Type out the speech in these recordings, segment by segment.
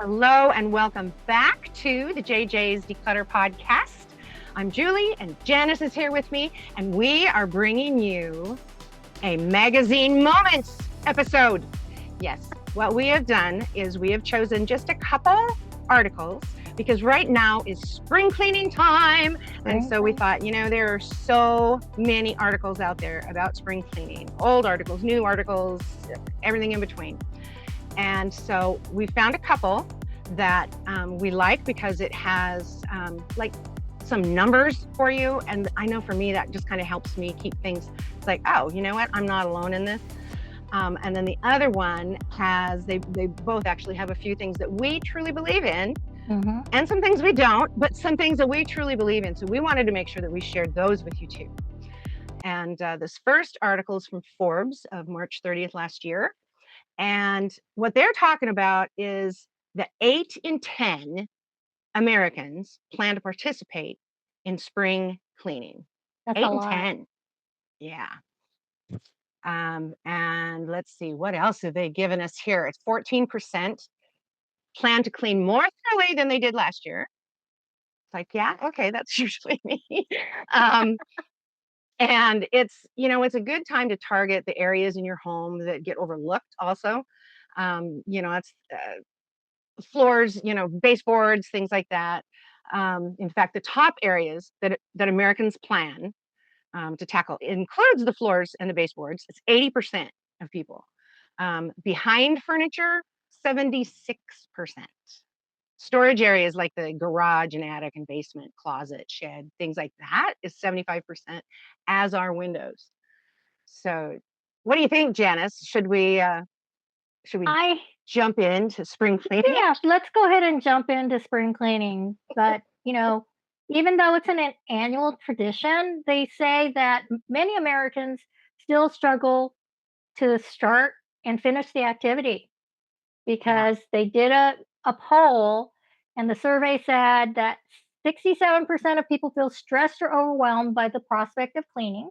Hello and welcome back to the JJ's Declutter podcast. I'm Julie and Janis is here with me, and we are bringing you a magazine moments episode. Yes, what we have done is we have chosen just a couple articles because right now is spring cleaning time. And so we thought, there are so many articles out there about spring cleaning, old articles, new articles, everything in between. And so we found a couple that we like because it has like some numbers for you. And I know for me, that just kind of helps me keep things. It's like, oh, you know what? I'm not alone in this. And then the other one has, they both actually have a few things that we truly believe in and some things we don't, but some things that we truly believe in. So we wanted to make sure that we shared those with you too. And this first article is from Forbes of March 30th last year. And what they're talking about is that 8 in 10 Americans plan to participate in spring cleaning. That's 8 a in lot. 10. Yeah. And let's see, what else have they given us here? It's 14% plan to clean more thoroughly than they did last year. It's like, yeah, okay, that's usually me. And it's a good time to target the areas in your home that get overlooked also. It's floors, baseboards, things like that. In fact, the top areas that Americans plan to tackle includes the floors and the baseboards. It's 80% of people. Behind furniture, 76%. Storage areas like the garage and attic and basement, closet, shed, things like that is 75%, as are windows. So, what do you think, Janice? Should we I jump into spring cleaning? Yeah, let's go ahead and jump into spring cleaning. But, even though it's an annual tradition, they say that many Americans still struggle to start and finish the activity Yeah. because they did a poll and the survey said that 67% of people feel stressed or overwhelmed by the prospect of cleaning.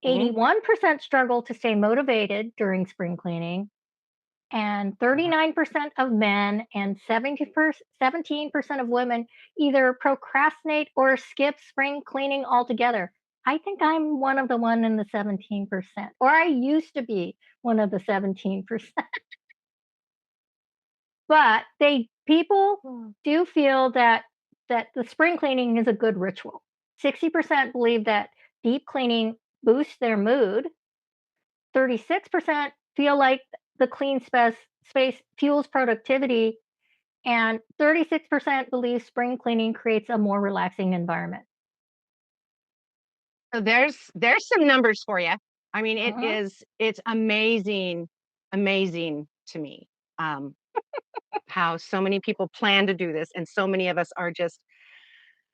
Mhm. 81% struggle to stay motivated during spring cleaning, and 39% of men and 17% of women either procrastinate or skip spring cleaning altogether. I think I'm one of the one in the 17%, or I used to be one of the 17%. But people do feel that the spring cleaning is a good ritual. 60% believe that deep cleaning boosts their mood. 36% feel like the clean space fuels productivity, and 36% believe spring cleaning creates a more relaxing environment. So there's some numbers for you. I mean, Mhm. it's amazing to me um, how so many people plan to do this, and so many of us are just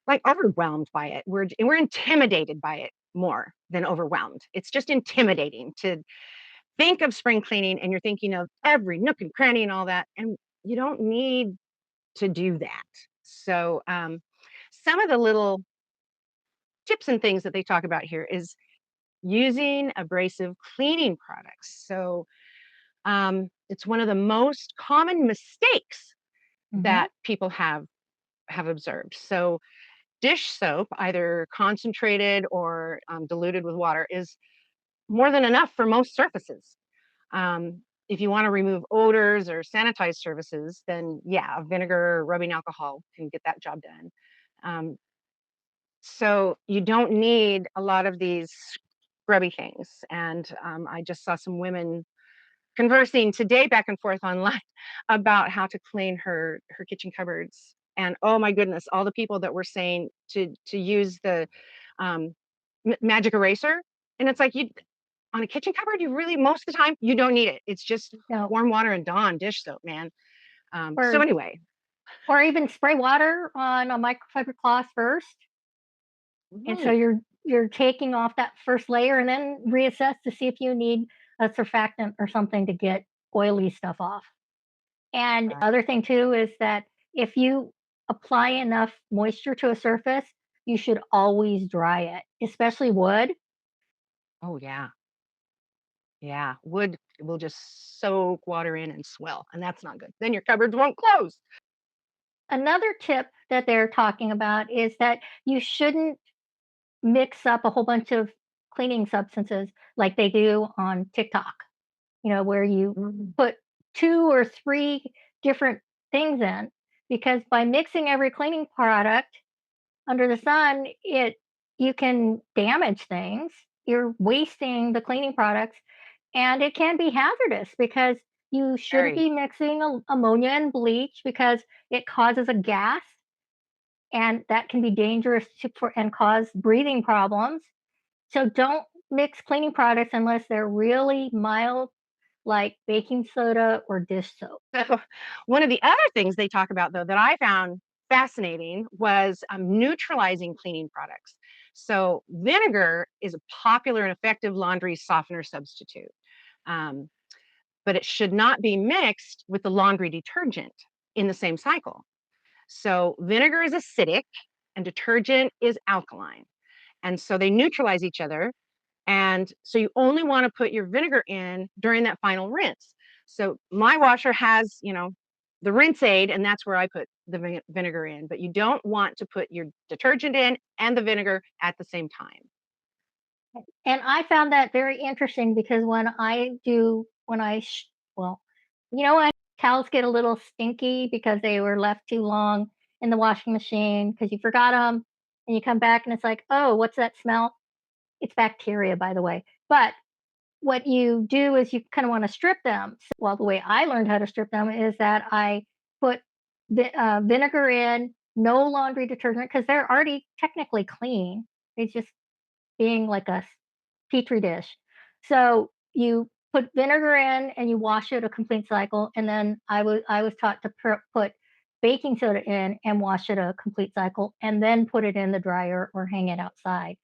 like overwhelmed by it. We're intimidated by it more than overwhelmed. It's just intimidating to think of spring cleaning, and you're thinking of every nook and cranny and all that, and you don't need to do that. So some of the little tips and things that they talk about here is using abrasive cleaning products. So it's one of the most common mistakes Mhm. that people have observed. So dish soap, either concentrated or diluted with water, is more than enough for most surfaces. If you want to remove odors or sanitize surfaces, then yeah, vinegar or rubbing alcohol can get that job done. Um, so you don't need a lot of these scrubby things. And I just saw some women conversing today back and forth online about how to clean her kitchen cupboards. And oh my goodness, all the people that were saying to use the um, magic eraser, and it's like you on a kitchen cupboard, you really most of the time you don't need it. It's just No, warm water and Dawn dish soap, man. So or anyway, or even spray water on a microfiber cloth first, and so right, you're taking off that first layer, and then reassess to see if you need a surfactant or something to get oily stuff off. And right. other thing too is that if you apply enough moisture to a surface, you should always dry it, especially wood. Oh yeah, Yeah, wood will just soak water in and swell, and that's not good. Then your cupboards won't close. Another tip that they're talking about is that you shouldn't mix up a whole bunch of cleaning substances like they do on TikTok, where you Mm. put 2 or 3 different things in, because by mixing every cleaning product under the sun, it you can damage things. You're wasting the cleaning products, and it can be hazardous because you shouldn't Very. be mixing ammonia and bleach because it causes a gas, and that can be dangerous and cause breathing problems. So don't mix cleaning products unless they're really mild, like baking soda or dish soap. So one of the other things they talk about, though, that I found fascinating was neutralizing cleaning products. So vinegar is a popular and effective laundry softener substitute, um, but it should not be mixed with the laundry detergent in the same cycle. So vinegar is acidic and detergent is alkaline. And so they neutralize each other. And so you only want to put your vinegar in during that final rinse. So my washer has, the rinse aid, and that's where I put the vinegar in. But you don't want to put your detergent in and the vinegar at the same time. And I found that very interesting because well, when towels get a little stinky because they were left too long in the washing machine because you forgot them, and you come back and it's like, oh, what's that smell? It's bacteria, by the way. But what you do is you kind of want to strip them. Well, the way I learned how to strip them is that I put vinegar in, no laundry detergent because they're already technically clean. It's just being like a petri dish. So you put vinegar in and you wash it a complete cycle. And then I was taught to put baking soda in and wash it a complete cycle, and then put it in the dryer or hang it outside.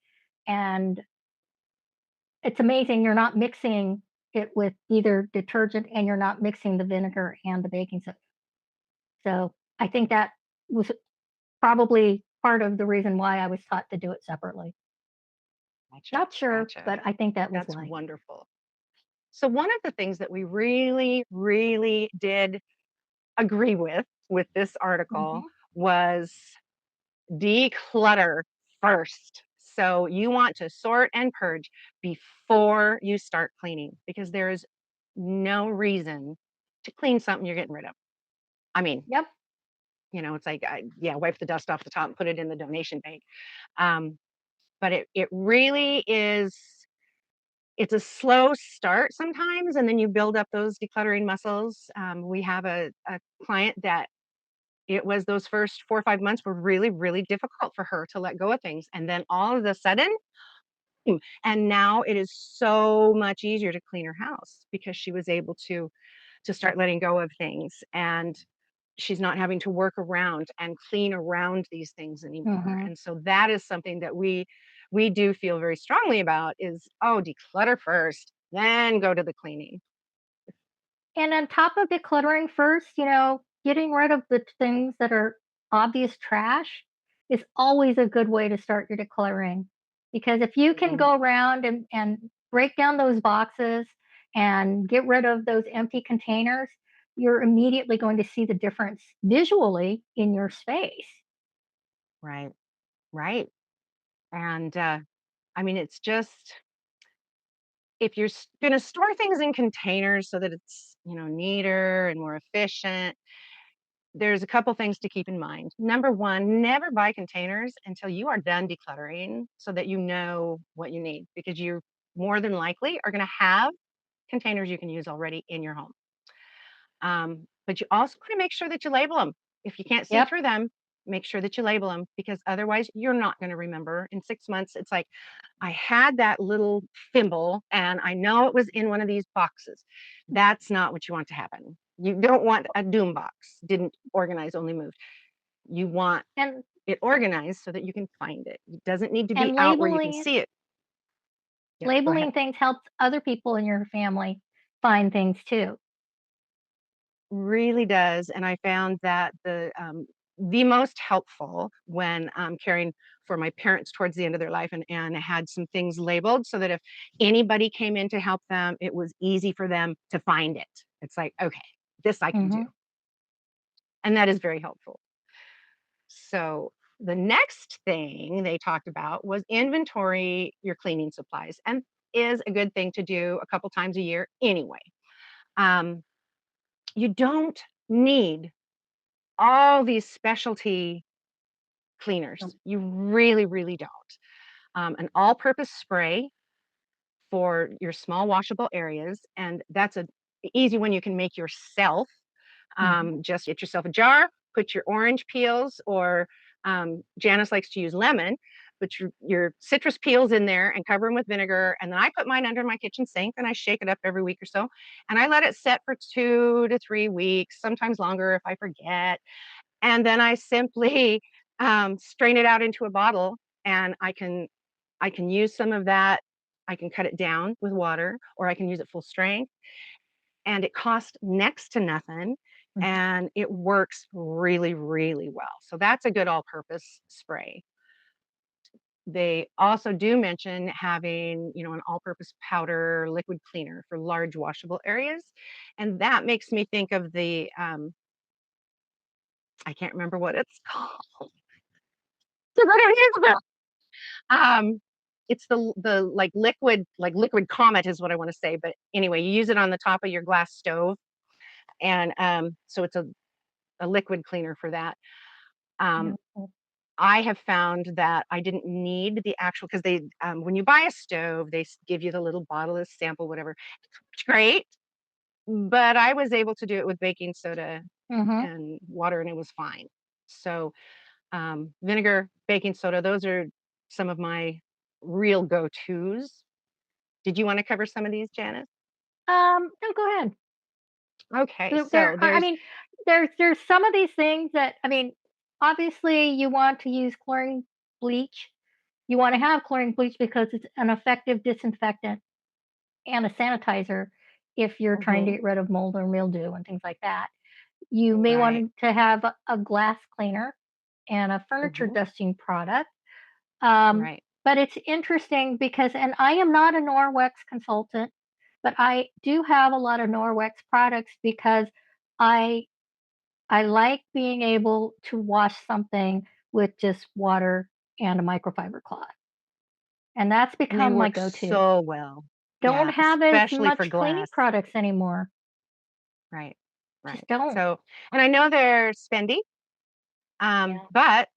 And it's amazing you're not mixing it with either detergent, and you're not mixing the vinegar and the baking soda. So I think that was probably part of the reason why I was taught to do it separately. Gotcha. Not sure, Gotcha. but I think that was That's why. wonderful. So one of the things that we really, really did agree with this article Mhm. was declutter first. So you want to sort and purge before you start cleaning because there is no reason to clean something you're getting rid of. I mean, Yep. it's like, yeah, wipe the dust off the top and put it in the donation bank. Um, but it really is, it's a slow start sometimes, and then you build up those decluttering muscles. We have a client that it was those first 4 or 5 months were really, really difficult for her to let go of things, and then all of a sudden, and now it is so much easier to clean her house because she was able to start letting go of things, and she's not having to work around and clean around these things anymore. Mhm. And so that is something that we do feel very strongly about is, oh, declutter first, then go to the cleaning. And on top of decluttering first, getting rid of the things that are obvious trash is always a good way to start your decluttering. Because if you can Mhm. go around and break down those boxes and get rid of those empty containers, you're immediately going to see the difference visually in your space. Right, right. And I mean, it's just if you're going to store things in containers so that it's, neater and more efficient, there's a couple things to keep in mind. Number one, never buy containers until you are done decluttering so that you know what you need because you more than likely are going to have containers you can use already in your home. But you also want to make sure that you label them. If you can't see Yep. through them, make sure that you label them because otherwise you're not going to remember. In 6 months, it's like, I had that little thimble and I know it was in one of these boxes. That's not what you want to happen. You don't want a doom box, didn't organize, only moved. You want And it organized so that you can find it. It doesn't need to be and out where you can labeling see it. Yeah, go ahead. labeling things helps other people in your family find things too. Really does. And I found that the most helpful when caring for my parents towards the end of their life, and had some things labeled so that if anybody came in to help them, it was easy for them to find it. It's like, okay, this I can do. Mm-hmm. And that is very helpful. So the next thing they talked about was inventory your cleaning supplies, and is a good thing to do a couple times a year anyway. Um, you don't need all these specialty cleaners. You really, really don't. An all-purpose spray for your small washable areas, and that's a easy one you can make yourself. Mm-hmm. Just get yourself a jar, put your orange peels, or Janice likes to use lemon, put your citrus peels in there and cover them with vinegar. And then I put mine under my kitchen sink and I shake it up every week or so. And I let it set for 2 to 3 weeks, sometimes longer if I forget. And then I simply strain it out into a bottle, and I can use some of that. I can cut it down with water, or I can use it full strength, and it costs next to nothing, and it works really, really well. So that's a good all-purpose spray. They also do mention having, an all-purpose powder liquid cleaner for large washable areas, and that makes me think of the I can't remember what it's called. Um, it's the like liquid comet is what I want to say. But anyway, you use it on the top of your glass stove, and so it's a liquid cleaner for that. Um, Mm-hmm. I have found that I didn't need the actual, because they when you buy a stove, they give you the little bottle as sample, whatever. It's great, but I was able to do it with baking soda Mm-hmm. and water, and it was fine. So vinegar, baking soda, those are some of my real go-tos. Did you want to cover some of these, Janice? No, go ahead. Okay, There so I there's mean, there's some of these things that, I mean, obviously you want to use chlorine bleach. You want to have chlorine bleach because it's an effective disinfectant and a sanitizer if you're trying to mhm, get rid of mold or mildew and things like that. You may right, want to have a glass cleaner and a furniture mhm, dusting product. Um, right. but it's interesting because, and I am not a Norwex consultant, but I do have a lot of Norwex products because I I like being able to wash something with just water and a microfiber cloth. And that's And they become my work go-to. so well. Don't Yeah, have as especially for much cleaning glass. products anymore. Right, Just right. don't. So, and I know they're spendy, Yeah. but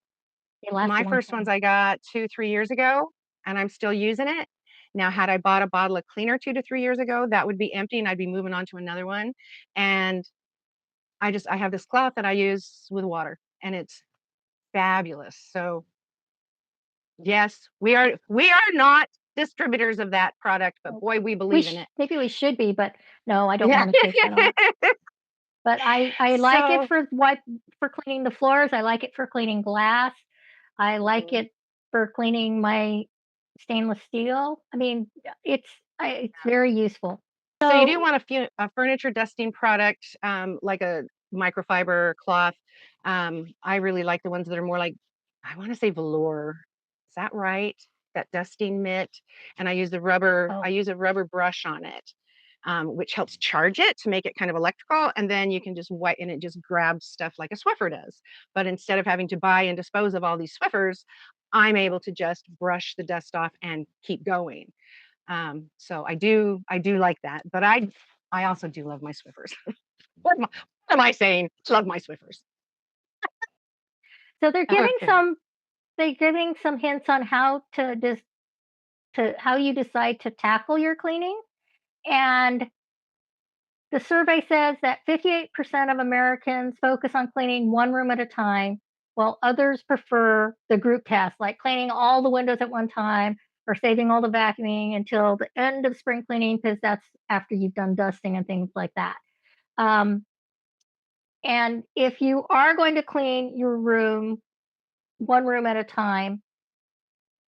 They last a my long first ones time. I got 2, 3 years ago, and I'm still using it. Now, had I bought a bottle of cleaner 2 to 3 years ago, that would be empty, and I'd be moving on to another one. And I have this cloth that I use with water, and it's fabulous. So yes, we are not distributors of that product, but boy, we believe in it. Maybe we should be, but no, I don't Yeah. want to take that on. But I like it So for for cleaning the floors. I like it for cleaning glass. I like mhm. it for cleaning my stainless steel. I mean, it's very useful. So you do So, want a furniture dusting product, like a microfiber cloth. I really like the ones that are more like, I want to say velour. Is that right? That dusting mitt, and I oh, use a rubber brush on it, which helps charge it to make it kind of electrical, and then you can just wipe, and it just grabs stuff like a Swiffer does. But instead of having to buy and dispose of all these Swiffers, I'm able to just brush the dust off and keep going. So I do like that, but I also do love my Swiffers. What am I saying? Love my Swiffers. so Okay. they're giving some hints on how to how you decide to tackle your cleaning. And the survey says that 58% of Americans focus on cleaning one room at a time, while others prefer the group task, like cleaning all the windows at one time or saving all the vacuuming until the end of spring cleaning, because that's after you've done dusting and things like that. Um, and if you are going to clean your room one room at a time,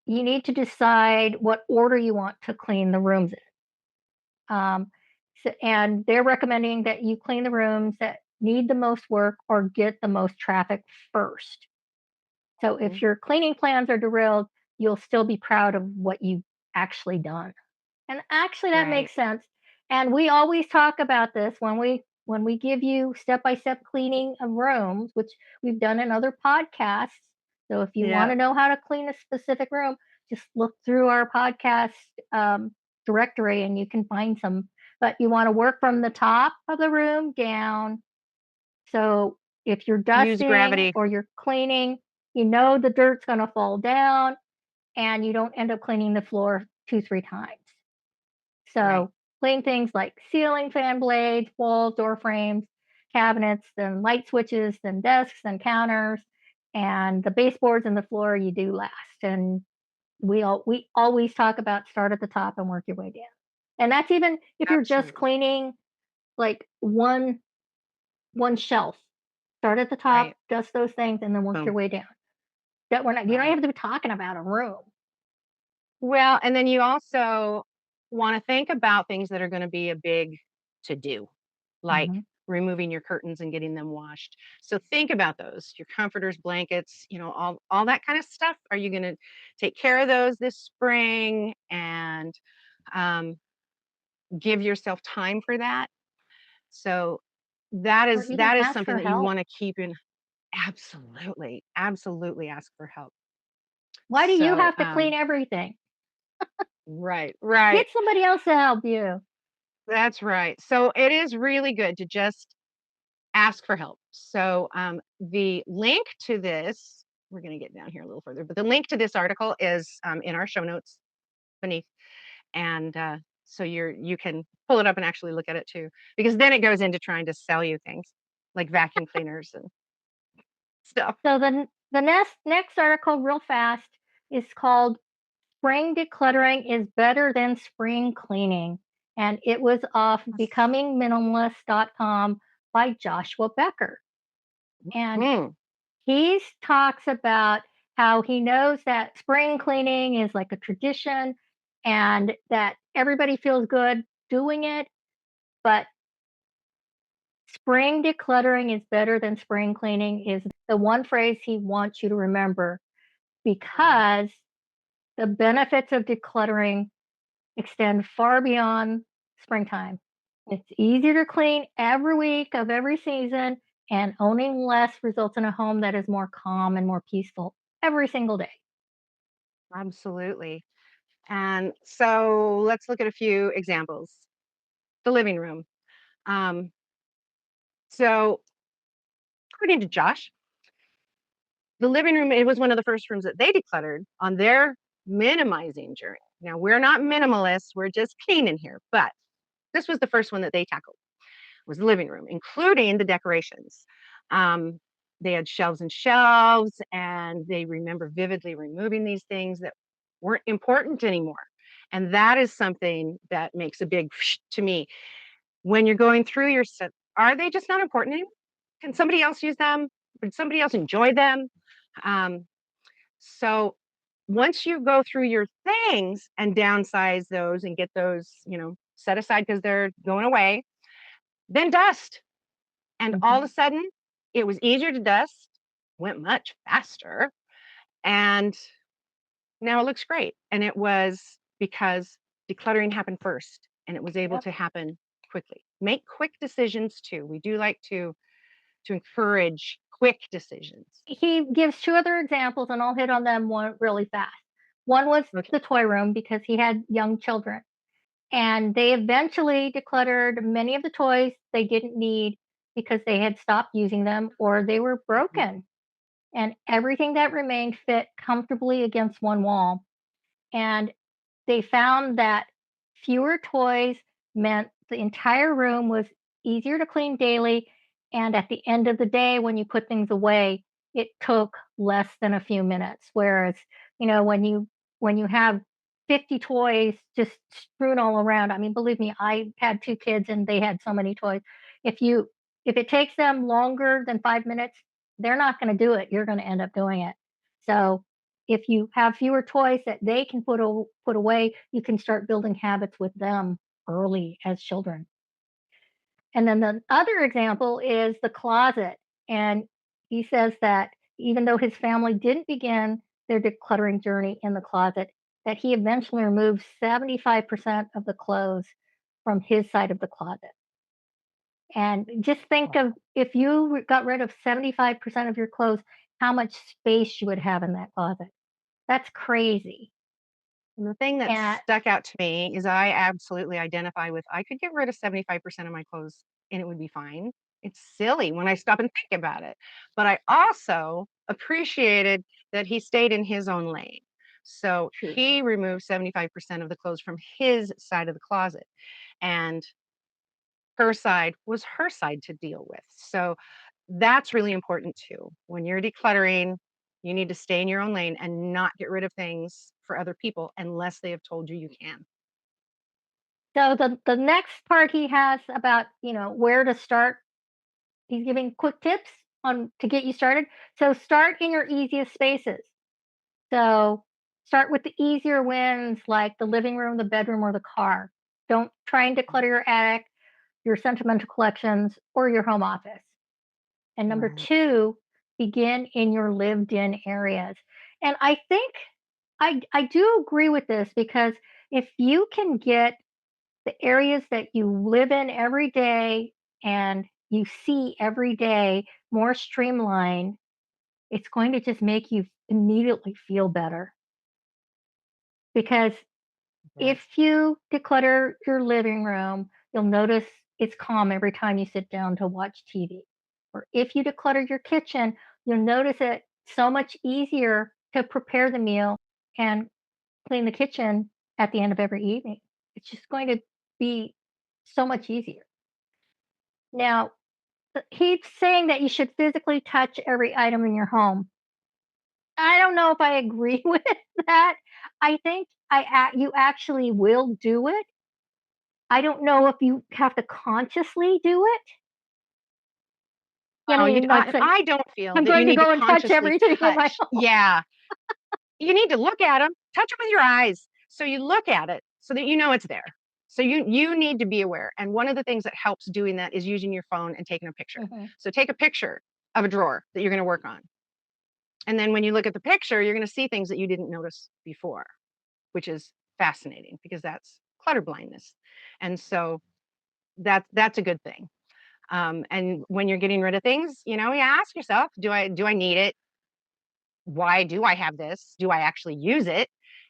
you need to decide what order you want to clean the rooms in. Um, and they're recommending that you clean the rooms need the most work or get the most traffic first. So Mhm. if your cleaning plans are derailed, you'll still be proud of what you've actually done. And actually that Right. makes sense. And we always talk about this when we give you step-by-step cleaning of rooms, which we've done in other podcasts. So if you want Yeah. to know how to clean a specific room, just look through our podcast directory and you can find some. But you want to work from the top of the room down. So if you're Use dusting gravity. or you're cleaning, you know the dirt's going to fall down and you don't end up cleaning the floor 2, 3 times. Right. So clean things like ceiling fan blades, walls, door frames, cabinets, then light switches, then desks and counters, and the baseboards and the floor you do last. And we always talk about start at the top and work your way down. And that's even if you're just Absolutely. cleaning like one shelf. Start at the top, Right. dust those things, and then work your Boom. way down. That we're not you don't Right. have to be talking about a room. Well, and then you also want to think about things that are going to be a big to do, like Mhm. removing your curtains and getting them washed. So think about those, your comforters, blankets, all that kind of stuff. Are you going to take care of those this spring and um, give yourself time for that? So that Or is even that is ask something for that you help. want to keep in. Absolutely, absolutely ask for help. Why do you So have to clean everything? right, right. Get somebody else to help you. That's right. So it is really good to just ask for help. So the link to this, we're going to get down here a little further, but the link to this article is in our show notes beneath, and so you can pull it up and actually look at it too, because then it goes into trying to sell you things like vacuum cleaners and stuff. So the next article, real fast, is called "Spring Decluttering is Better Than Spring Cleaning," and it was off BecomingMinimalist.com by Joshua Becker. And Hmm. he talks about how he knows that spring cleaning is like a tradition and that everybody feels good doing it, but spring decluttering is better than spring cleaning is the one phrase he wants you to remember Right. because the benefits of decluttering extend far beyond springtime. It's easier to clean every week of every season, and owning less results in a home that is more calm and more peaceful every single day. Absolutely. And so let's look at a few examples. The living room. Um, so according to Josh, the living room, it was one of the first rooms that they decluttered on their minimizing journey. Now, we're not minimalists, we're just cleaning here, but this was the first one that they tackled, was the living room, including the decorations. Um, they had shelves and shelves, and they remember vividly removing these things that weren't important anymore. And that is something that makes a big to me. When you're going through your stuff, are they just not important anymore? Can somebody else use them? Would somebody else enjoy them? Um, so once you go through your things and downsize those and get those, set aside because they're going away, then dust. And all of Mhm. a sudden, it was easier to dust, went much faster, and now it looks great. And it was because decluttering happened first and it was able Yep. to happen quickly. Make quick decisions too. We do like to encourage quick decisions. He gives two other examples, and I'll hit on them one really fast. One was Okay. the toy room because he had young children, and they eventually decluttered many of the toys they didn't need because they had stopped using them or they were Mhm. broken. And everything that remained fit comfortably against one wall. And they found that fewer toys meant the entire room was easier to clean daily. And at the end of the day, when you put things away, it took less than a few minutes. Whereas, when you have 50 toys just strewn all around, I mean, believe me, I had two kids and they had so many toys. If you if it takes them longer than 5 minutes, they're not going to do it. You're going to end up doing it. So if you have fewer toys that they can put away, you can start building habits with them early as children. And then the other example is the closet. And he says that even though his family didn't begin their decluttering journey in the closet, that he eventually removed 75% of the clothes from his side of the closet. And just think of if you got rid of 75% of your clothes, how much space you would have in that closet. That's crazy. And the thing that And stuck out to me is I absolutely identify with I could get rid of 75% of my clothes and it would be fine. It's silly when I stop and think about it. But I also appreciated that he stayed in his own lane. So true. he removed 75% of the clothes from his side of the closet. And her side was her side to deal with. So that's really important too. When you're decluttering, you need to stay in your own lane and not get rid of things for other people unless they have told you you can. So the next part he has about, where to start, he's giving quick tips on to get you started. So start in your easiest spaces. So start with the easier wins like the living room, the bedroom, or the car. Don't try and declutter your attic, your sentimental collections, or your home office. And number Right. 2, begin in your lived in areas. And I think I do agree with this because if you can get the areas that you live in every day and you see every day more streamlined, it's going to just make you immediately feel better. Because Yes. if you declutter your living room, you'll notice it's calm every time you sit down to watch TV. Or if you declutter your kitchen, you'll notice it so much easier to prepare the meal and clean the kitchen at the end of every evening. It's just going to be so much easier. Now, he's saying that you should physically touch every item in your home. I don't know if I agree with that. I think you actually will do it. I don't know if you have to consciously do it. I Well, mean, like say, I don't feel I'm that you going to need to go and touch consciously everything in my touch. home. Yeah. You need to look at them, touch them with your eyes. So you look at it so that you know it's there. So you need to be aware. And one of the things that helps doing that is using your phone and taking a picture. Mhm. So take a picture of a drawer that you're going to work on. And then when you look at the picture, you're going to see things that you didn't notice before, which is fascinating because that's clutter blindness. And so that's a good thing. And when you're getting rid of things, you ask yourself, do I need it? Why do I have this? Do I actually use it?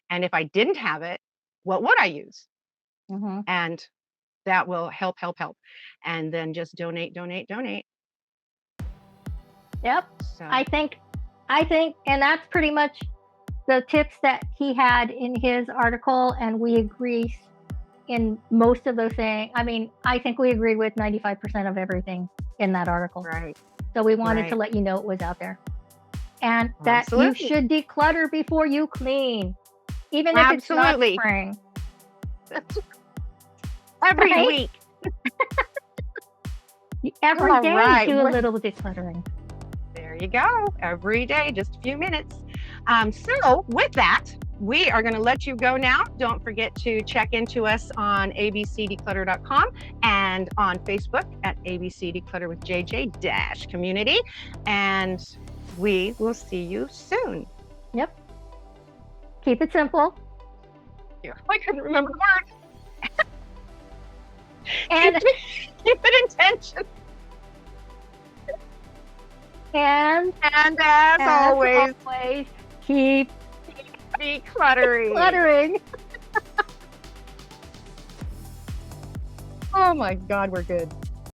And if I didn't have it, what would I use? Mhm. And that will help. And then just donate. Yep. So, I think and that's pretty much the tips that he had in his article, and we agree in most of those things. I mean, I think we agreed with 95% of everything in that article. right, So we wanted to right. let you know it was out there. And that you Absolutely. should declutter before you clean, even if it's not Absolutely. spring, Every right? week. Every All day, right. do a little decluttering. There you go. Every day, just a few minutes. So with that, we are going to let you go now. Don't forget to check into us on abcdeclutter.com and on Facebook at ABC Declutter with JJ community. And we will see you soon. Yep. Keep it simple. I couldn't remember the word. And keep it intention. and And as always, keep decluttering. Oh my God, we're good.